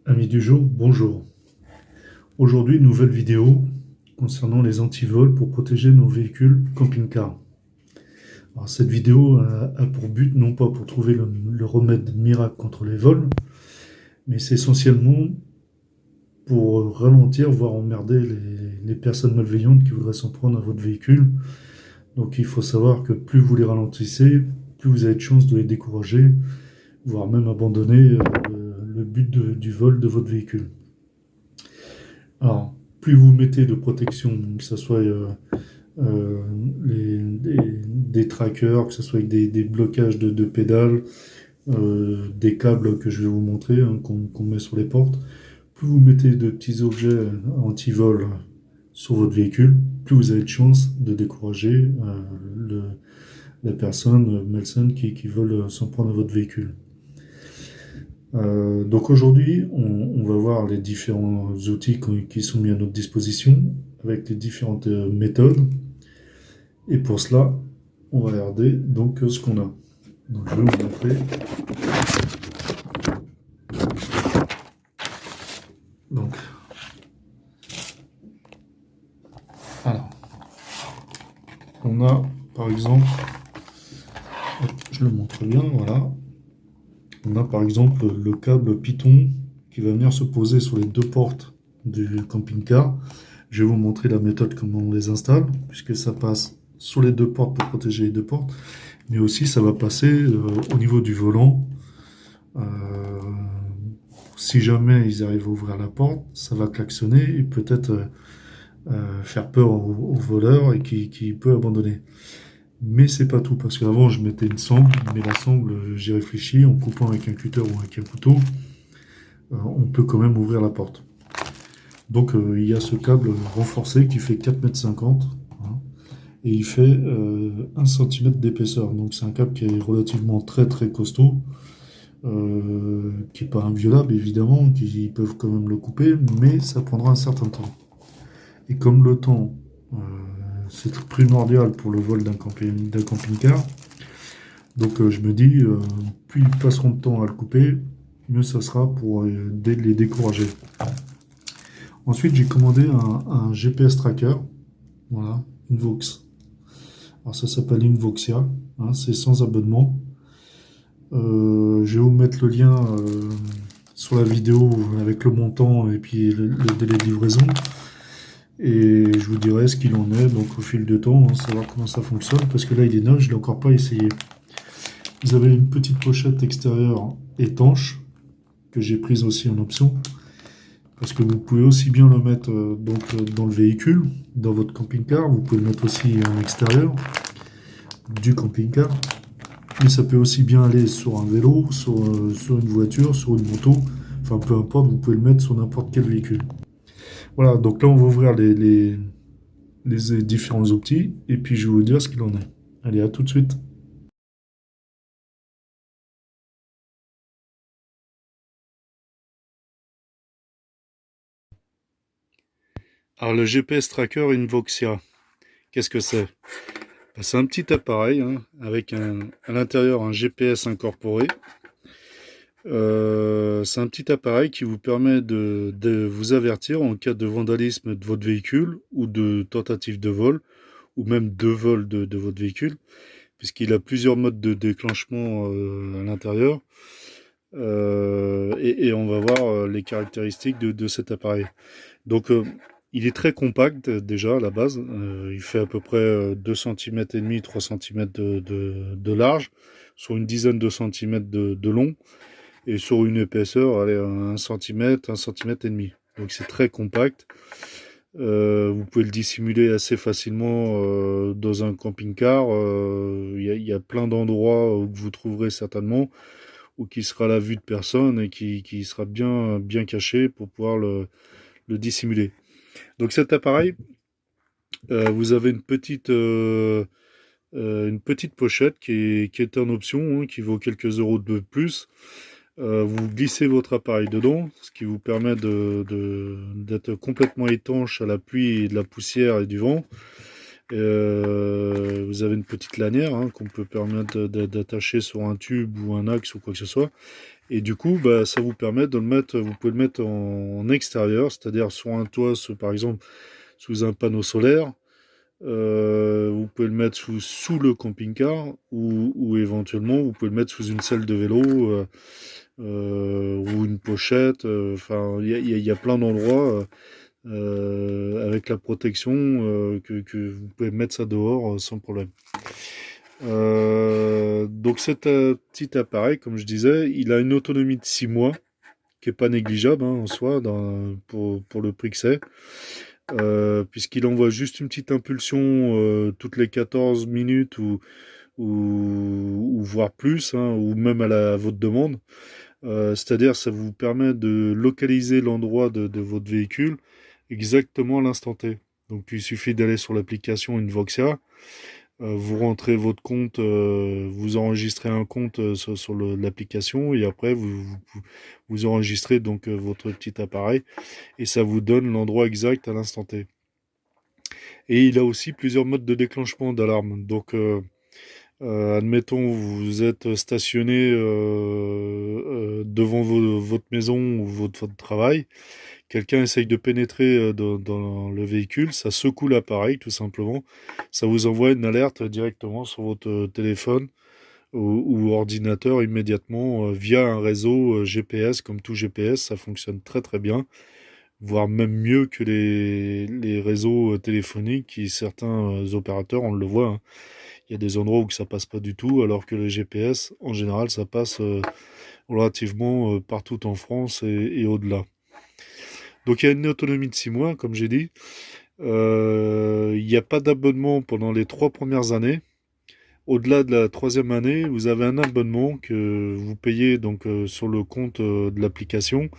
Amis du jour, bonjour. Aujourd'hui, nouvelle vidéo concernant les antivols pour protéger nos véhicules camping-car. Alors, cette vidéo a pour but non pas pour trouver le remède miracle contre les vols, mais c'est essentiellement pour ralentir, voire emmerder les personnes malveillantes qui voudraient s'en prendre à votre véhicule. Donc il faut savoir que plus vous les ralentissez, plus vous avez de chances de les décourager, voire même abandonner le but du vol de votre véhicule. Alors, plus vous mettez de protection, que ce soit euh, des trackers, que ce soit avec des blocages de pédales, des câbles que je vais vous montrer, hein, qu'on met sur les portes, plus vous mettez de petits objets anti-vol sur votre véhicule, plus vous avez de chances de décourager la personne malsaine qui veulent s'en prendre à votre véhicule. Donc aujourd'hui, on va voir les différents outils qui sont mis à notre disposition avec les différentes méthodes. Et pour cela, on va regarder donc ce qu'on a. Donc je vais vous montrer. Donc, alors, on a par exemple, je le montre bien, voilà. On a par exemple le câble Python qui va venir se poser sur les deux portes du camping-car. Je vais vous montrer la méthode comment on les installe, puisque ça passe sur les deux portes pour protéger les deux portes, mais aussi ça va passer au niveau du volant. Si jamais ils arrivent à ouvrir la porte, ça va klaxonner et peut-être faire peur au voleur et qui peut abandonner. Mais c'est pas tout, parce qu'avant je mettais une sangle, mais la sangle, j'y réfléchis, en coupant avec un cutter ou avec un couteau, on peut quand même ouvrir la porte. Donc il y a ce câble renforcé qui fait 4,50 m, hein, et il fait 1 cm d'épaisseur. Donc c'est un câble qui est relativement très costaud, qui n'est pas inviolable évidemment, qui peuvent quand même le couper, mais ça prendra un certain temps. Et comme le temps, c'est primordial pour le vol d'un camping-car, donc je me dis, plus ils passeront de temps à le couper, mieux ça sera pour les décourager. Ensuite, j'ai commandé un GPS tracker, voilà, Invox. Alors ça s'appelle Invoxia, hein, c'est sans abonnement. Je vais vous mettre le lien sur la vidéo avec le montant et puis le délai de livraison. Et je vous dirai ce qu'il en est, donc au fil de temps, hein, savoir comment ça fonctionne, parce que là il est neuf, je ne l'ai encore pas essayé. Vous avez une petite pochette extérieure étanche, que j'ai prise aussi en option, parce que vous pouvez aussi bien le mettre dans le véhicule, dans votre camping-car, vous pouvez le mettre aussi en extérieur du camping-car, mais ça peut aussi bien aller sur un vélo, sur une voiture, sur une moto, enfin peu importe, vous pouvez le mettre sur n'importe quel véhicule. Voilà, donc là on va ouvrir les différents outils, et puis je vais vous dire ce qu'il en est. Allez, à tout de suite. Alors le GPS Tracker Invoxia, qu'est-ce que c'est? Ben, c'est un petit appareil hein, avec à l'intérieur un GPS incorporé. C'est un petit appareil qui vous permet de vous avertir en cas de vandalisme de votre véhicule ou de tentative de vol ou même de vol de votre véhicule, puisqu'il a plusieurs modes de déclenchement à l'intérieur. Et on va voir les caractéristiques de cet appareil. Donc il est très compact déjà à la base. Il fait à peu près 2 cm et demi, 3 cm de large, sur une dizaine de centimètres de long, et sur une épaisseur, allez, 1 cm, 1 cm et demi. Donc c'est très compact. Vous pouvez le dissimuler assez facilement dans un camping-car. Il y a plein d'endroits où vous trouverez certainement, ou qui sera à la vue de personne et qui sera bien caché pour pouvoir le dissimuler. Donc cet appareil, vous avez une petite pochette qui est en option, hein, qui vaut quelques euros de plus. Vous glissez votre appareil dedans, ce qui vous permet d'être complètement étanche à la pluie et de la poussière et du vent. Vous avez une petite lanière hein, qu'on peut permettre d'attacher sur un tube ou un axe ou quoi que ce soit. Et du coup, bah, ça vous permet de le mettre, vous pouvez le mettre en extérieur, c'est-à-dire sur un toit, par exemple sous un panneau solaire. Vous pouvez le mettre sous le camping-car ou éventuellement vous pouvez le mettre sous une selle de vélo ou une pochette. Enfin, il y a plein d'endroits avec la protection que vous pouvez mettre ça dehors sans problème. Donc cet petit appareil, comme je disais, il a une autonomie de 6 mois qui est pas négligeable hein, en soi pour le prix que c'est. Puisqu'il envoie juste une petite impulsion toutes les 14 minutes ou voire plus, hein, ou même à votre demande. C'est-à-dire ça vous permet de localiser l'endroit de votre véhicule exactement à l'instant T. Donc il suffit d'aller sur l'application Invoxia, vous rentrez votre compte, vous enregistrez un compte sur l'application et après vous enregistrez donc votre petit appareil et ça vous donne l'endroit exact à l'instant T. Et il a aussi plusieurs modes de déclenchement d'alarme. Donc, admettons, vous êtes stationné devant votre maison ou votre travail. Quelqu'un essaye de pénétrer dans le véhicule, ça secoue l'appareil tout simplement. Ça vous envoie une alerte directement sur votre téléphone ou ordinateur immédiatement via un réseau GPS. Comme tout GPS, ça fonctionne très très bien, voire même mieux que les réseaux téléphoniques qui certains opérateurs, on le voit, hein. Il y a des endroits où ça passe pas du tout, alors que le GPS, en général, ça passe relativement partout en France et au-delà. Donc il y a une autonomie de 6 mois, comme j'ai dit. Il n'y a pas d'abonnement pendant les 3 premières années. Au-delà de la 3e année, vous avez un abonnement que vous payez donc sur le compte de l'application,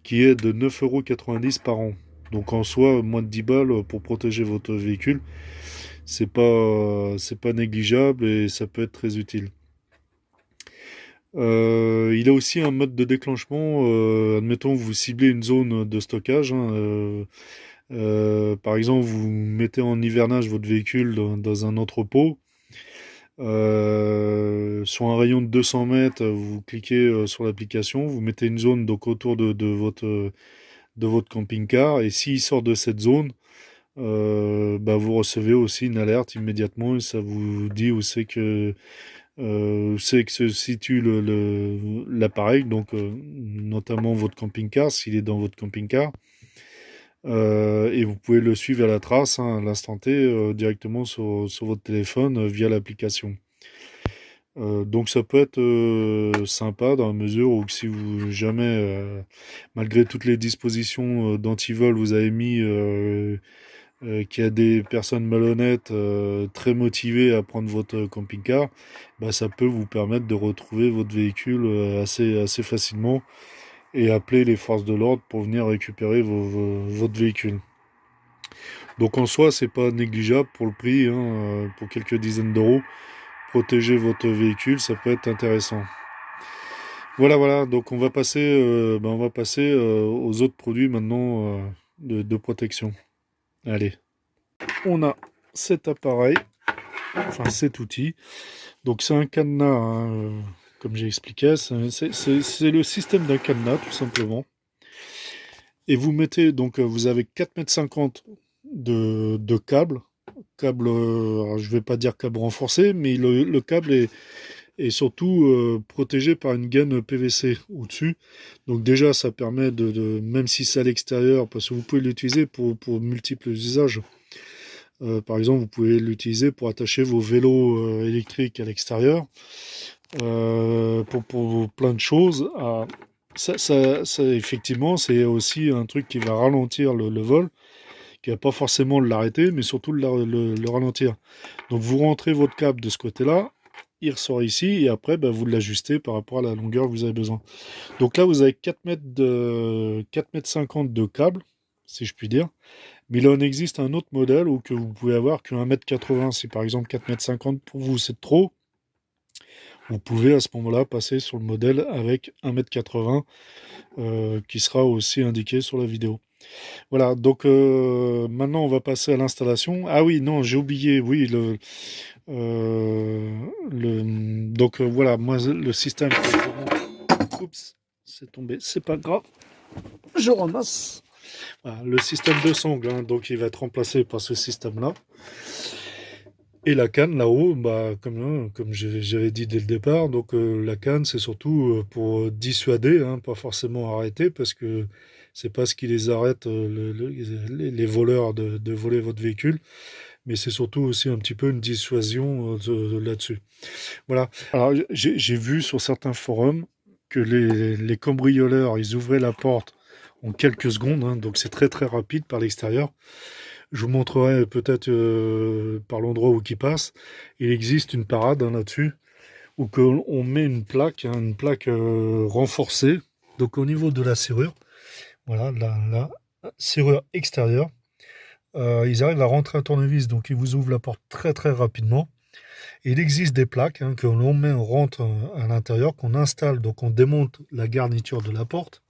qui est de 9,90 € par an. Donc en soi, moins de 10 balles pour protéger votre véhicule, c'est pas négligeable et ça peut être très utile. Il a aussi un mode de déclenchement, admettons vous ciblez une zone de stockage, hein, par exemple vous mettez en hivernage votre véhicule dans un entrepôt, sur un rayon de 200 mètres, vous cliquez sur l'application, vous mettez une zone donc autour de votre camping-car et s'il sort de cette zone, bah, vous recevez aussi une alerte immédiatement et ça vous dit où c'est que se situe l'appareil, donc notamment votre camping-car, s'il est dans votre camping-car. Et vous pouvez le suivre à la trace, hein, à l'instant T, directement sur votre téléphone via l'application. Donc ça peut être sympa dans la mesure où si vous jamais, malgré toutes les dispositions d'antivol, vous avez mis qu'il y a des personnes malhonnêtes très motivées à prendre votre camping-car, bah, ça peut vous permettre de retrouver votre véhicule assez facilement et appeler les forces de l'ordre pour venir récupérer votre véhicule. Donc en soi, c'est pas négligeable pour le prix, hein, pour quelques dizaines d'euros. Protéger votre véhicule, ça peut être intéressant. Voilà, donc on va passer aux autres produits maintenant de protection. Allez, on a cet appareil, enfin cet outil. Donc c'est un cadenas, hein, comme j'ai expliqué, c'est le système d'un cadenas tout simplement. Et vous mettez, donc vous avez 4,50 m de câble. Câble, alors je vais pas dire câble renforcé, mais le câble est surtout protégé par une gaine PVC au-dessus. Donc déjà ça permet même si c'est à l'extérieur, parce que vous pouvez l'utiliser pour multiples usages. Par exemple, vous pouvez l'utiliser pour attacher vos vélos électriques à l'extérieur, pour plein de choses. Ça, effectivement, c'est aussi un truc qui va ralentir le vol, qui va pas forcément l'arrêter, mais surtout le ralentir. Donc vous rentrez votre câble de ce côté-là, il ressort ici, et après, bah, vous l'ajustez par rapport à la longueur que vous avez besoin. Donc là, vous avez 4,50 m de câble, si je puis dire. Mais il en existe un autre modèle où que vous pouvez avoir que 1,80 m. Si par exemple 4,50 m pour vous c'est trop, vous pouvez à ce moment-là passer sur le modèle avec 1,80 m qui sera aussi indiqué sur la vidéo. Voilà, donc maintenant on va passer à l'installation. Ah oui, non, j'ai oublié, oui, donc voilà, moi le système. Oups, c'est tombé, c'est pas grave, je ramasse. Voilà, le système de sangle, hein, donc il va être remplacé par ce système-là. Et la canne là-haut, bah, comme j'avais dit dès le départ, donc la canne c'est surtout pour dissuader, hein, pas forcément arrêter, parce que c'est pas ce qui les arrête, les voleurs de voler votre véhicule, mais c'est surtout aussi un petit peu une dissuasion là-dessus. Voilà. Alors j'ai vu sur certains forums que les cambrioleurs, ils ouvraient la porte en quelques secondes, hein, donc c'est très très rapide par l'extérieur. Je vous montrerai peut-être par l'endroit où ils passent. Il existe une parade, hein, là-dessus, où on met une plaque, hein, renforcée, donc au niveau de la serrure. Voilà, la serrure extérieure. Ils arrivent à rentrer un tournevis, donc ils vous ouvrent la porte très très rapidement. Et il existe des plaques, hein, que l'on met, on rentre à l'intérieur, qu'on installe, donc on démonte la garniture de la porte.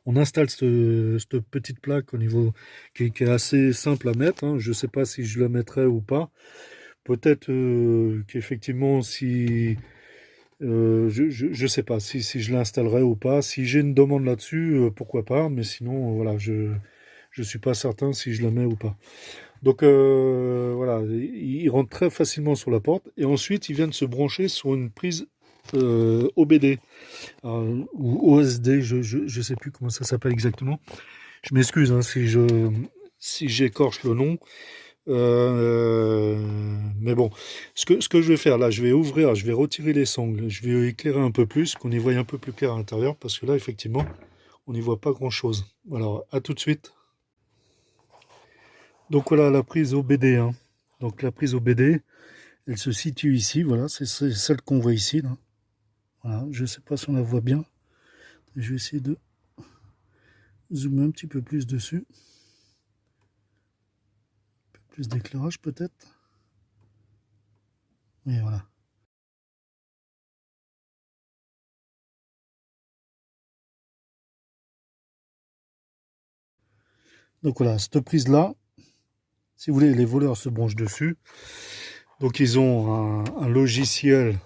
On installe cette petite plaque au niveau qui est assez simple à mettre, hein. Je ne sais pas si je la mettrai ou pas. Peut-être qu'effectivement, si je sais pas si je l'installerai ou pas. Si j'ai une demande là-dessus, pourquoi pas. Mais sinon, voilà, je suis pas certain si je la mets ou pas. Donc voilà, il rentre très facilement sur la porte et ensuite ils viennent se brancher sur une prise OBD ou OSD, je sais plus comment ça s'appelle exactement. Je m'excuse, hein, si j'écorche le nom. Mais bon, ce que je vais faire là, je vais ouvrir, je vais retirer les sangles, je vais éclairer un peu plus, qu'on y voie un peu plus clair à l'intérieur, parce que là, effectivement, on n'y voit pas grand-chose. Alors, à tout de suite. Donc voilà la prise OBD, hein. Donc la prise OBD, elle se situe ici, voilà, c'est celle qu'on voit ici, là. Voilà, je ne sais pas si on la voit bien. Je vais essayer de zoomer un petit peu plus dessus. Un peu plus d'éclairage peut-être. Et voilà. Donc voilà, cette prise-là, si vous voulez, les voleurs se branchent dessus. Donc ils ont un logiciel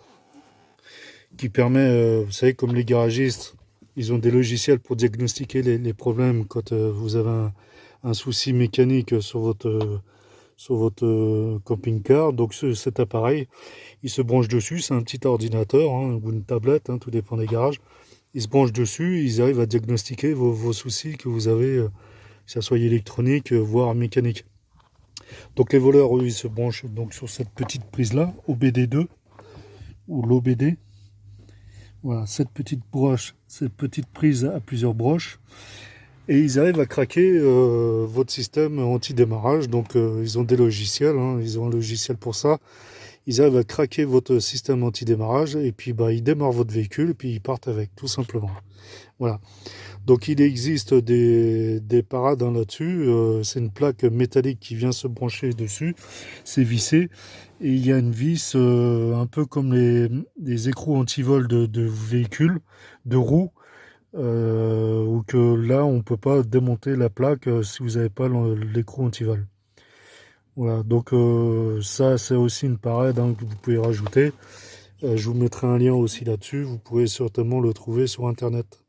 qui permet, vous savez, comme les garagistes, ils ont des logiciels pour diagnostiquer les problèmes quand vous avez un souci mécanique sur votre camping-car. Donc cet appareil, il se branche dessus, c'est un petit ordinateur, hein, ou une tablette, hein, tout dépend des garages. Ils se branchent dessus, ils arrivent à diagnostiquer vos soucis que vous avez, que ce soit électronique, voire mécanique. Donc les voleurs, eux, ils se branchent donc sur cette petite prise-là, OBD2 ou l'OBD. Voilà, cette petite broche, cette petite prise à plusieurs broches. Et ils arrivent à craquer votre système anti-démarrage. Donc ils ont des logiciels, hein, ils ont un logiciel pour ça. Ils arrivent à craquer votre système anti-démarrage et puis bah, ils démarrent votre véhicule et puis ils partent avec, tout simplement. Voilà. Donc il existe des parades, hein, là-dessus. C'est une plaque métallique qui vient se brancher dessus. C'est vissé. Et il y a une vis un peu comme les écrous anti-vol de véhicules, de roues, où que là on ne peut pas démonter la plaque si vous n'avez pas l'écrou anti-vol. Voilà, donc ça c'est aussi une parade, hein, que vous pouvez rajouter. Je vous mettrai un lien aussi là-dessus. Vous pouvez certainement le trouver sur internet.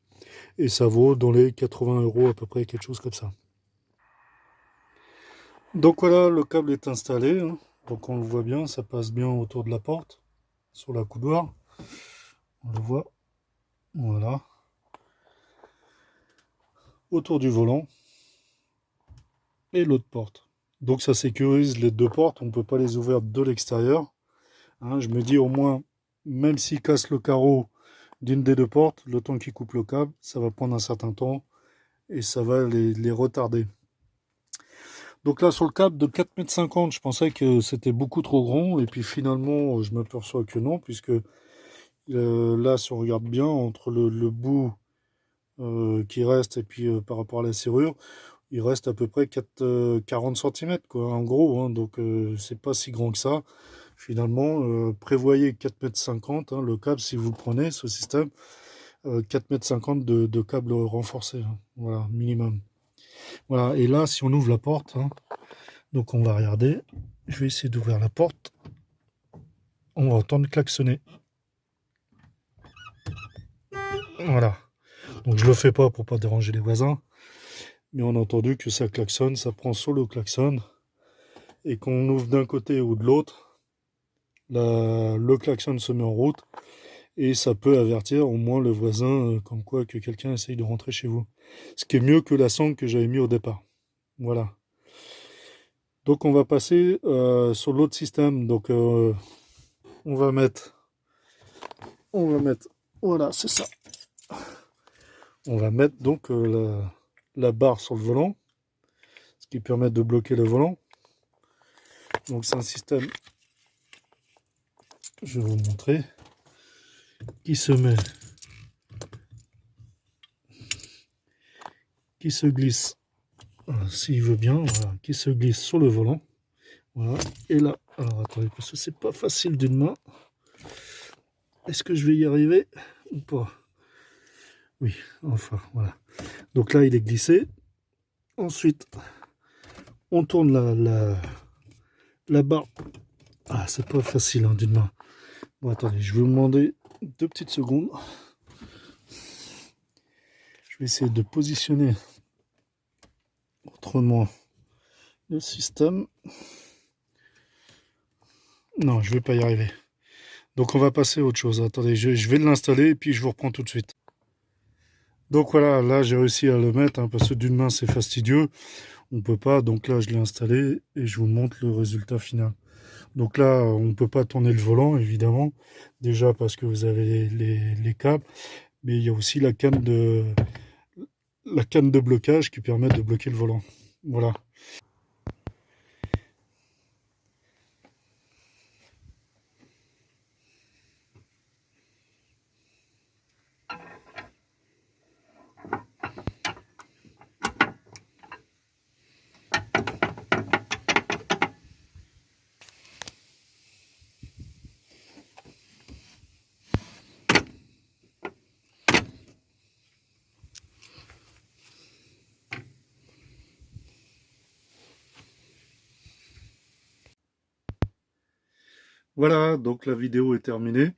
Et ça vaut dans les 80 € à peu près, quelque chose comme ça. Donc voilà, le câble est installé, hein. Donc on le voit bien, ça passe bien autour de la porte, sur la coudoir. On le voit, voilà. Autour du volant et l'autre porte. Donc ça sécurise les deux portes, on ne peut pas les ouvrir de l'extérieur, hein. Je me dis au moins, même s'il casse le carreau d'une des deux portes, le temps qu'il coupe le câble, ça va prendre un certain temps et ça va les retarder. Donc là, sur le câble de 4,50 m, je pensais que c'était beaucoup trop grand. Et puis finalement, je m'aperçois que non, puisque là, si on regarde bien, entre le bout qui reste et puis par rapport à la serrure, il reste à peu près 40 cm, quoi, en gros, hein. Donc c'est pas si grand que ça. Finalement, prévoyez 4,50 m, hein, le câble, si vous prenez ce système, 4,50 m de câble renforcé, hein, voilà, minimum. Voilà, et là, si on ouvre la porte, hein, donc on va regarder. Je vais essayer d'ouvrir la porte. On va entendre klaxonner. Voilà. Donc je le fais pas pour pas déranger les voisins. Mais on a entendu que ça klaxonne, ça prend sur le klaxon. Et qu'on ouvre d'un côté ou de l'autre, le klaxon se met en route. Et ça peut avertir au moins le voisin comme quoi que quelqu'un essaye de rentrer chez vous. Ce qui est mieux que la sonde que j'avais mis au départ. Voilà. Donc on va passer sur l'autre système. Donc on va mettre, voilà, c'est ça. On va mettre donc la barre sur le volant, ce qui permet de bloquer le volant. Donc c'est un système, je vais vous montrer, qui se met, qui se glisse, s'il veut bien, voilà, qui se glisse sur le volant. Voilà. Et là, alors attendez, parce que c'est pas facile d'une main. Est-ce que je vais y arriver ou pas? Oui, enfin, voilà. Donc là, il est glissé. Ensuite, on tourne la barre. Ah, c'est pas facile hein, d'une main. Bon, attendez, je vais vous demander 2 petites secondes. Je vais essayer de positionner autrement le système. Non, je vais pas y arriver. Donc on va passer à autre chose. Attendez, je vais l'installer et puis je vous reprends tout de suite. Donc voilà, là j'ai réussi à le mettre hein, parce que d'une main c'est fastidieux. On peut pas, donc là je l'ai installé et je vous montre le résultat final. Donc là on ne peut pas tourner le volant évidemment, déjà parce que vous avez les câbles, mais il y a aussi la canne de blocage qui permet de bloquer le volant. Voilà. Voilà, donc la vidéo est terminée.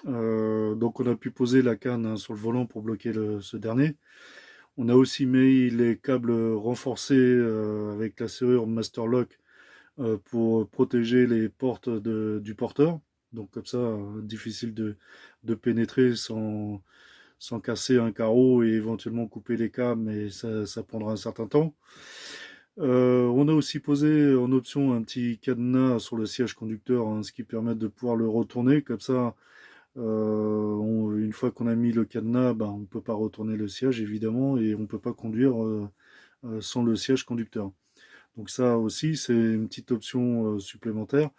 Donc on a pu poser la canne hein, sur le volant pour bloquer ce dernier. On a aussi mis les câbles renforcés avec la serrure Master Lock pour protéger les portes du porteur. Donc comme ça, difficile de pénétrer sans casser un carreau et éventuellement couper les câbles, mais ça prendra un certain temps. On a aussi posé en option un petit cadenas sur le siège conducteur, hein, ce qui permet de pouvoir le retourner. Comme ça, une fois qu'on a mis le cadenas, ben, on ne peut pas retourner le siège évidemment et on ne peut pas conduire sans le siège conducteur. Donc ça aussi, c'est une petite option supplémentaire.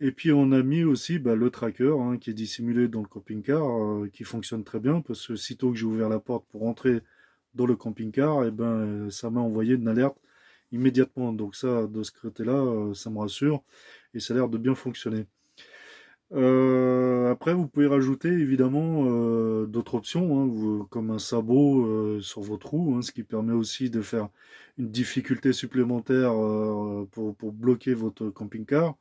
Et puis on a mis aussi bah, le tracker hein, qui est dissimulé dans le camping-car, qui fonctionne très bien parce que sitôt que j'ai ouvert la porte pour entrer dans le camping-car, et ben, ça m'a envoyé une alerte immédiatement. Donc ça, de ce côté-là, ça me rassure et ça a l'air de bien fonctionner. Après, vous pouvez rajouter évidemment d'autres options, hein, comme un sabot sur votre roue, hein, ce qui permet aussi de faire une difficulté supplémentaire pour bloquer votre camping-car.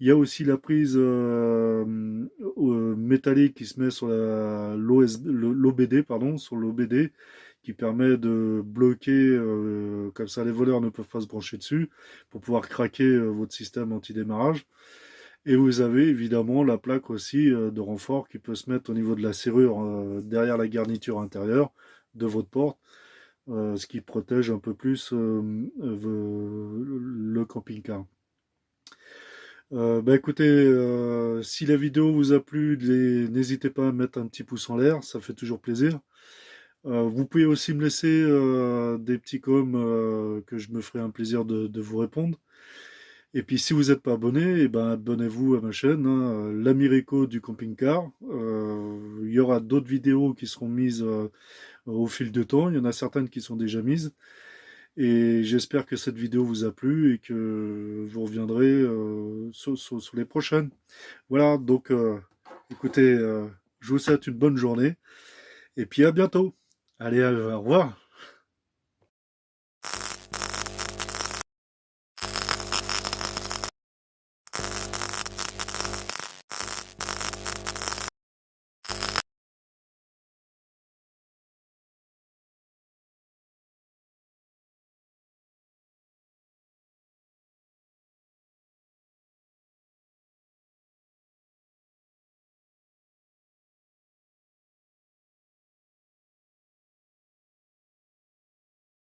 Il y a aussi la prise métallique qui se met sur l'OBD, pardon, sur l'OBD, qui permet de bloquer, comme ça les voleurs ne peuvent pas se brancher dessus, pour pouvoir craquer votre système anti-démarrage. Et vous avez évidemment la plaque aussi de renfort qui peut se mettre au niveau de la serrure derrière la garniture intérieure de votre porte, ce qui protège un peu plus le camping-car. Bah écoutez, si la vidéo vous a plu, n'hésitez pas à mettre un petit pouce en l'air, ça fait toujours plaisir. Vous pouvez aussi me laisser des petits coms que je me ferai un plaisir de vous répondre. Et puis si vous n'êtes pas abonné, eh ben, abonnez-vous à ma chaîne, hein, l'ami Rico du camping-car. Il y aura d'autres vidéos qui seront mises au fil de temps. Il y en a certaines qui sont déjà mises. Et j'espère que cette vidéo vous a plu et que vous reviendrez sur les prochaines. Voilà, donc écoutez, je vous souhaite une bonne journée et puis à bientôt. Allez, au revoir.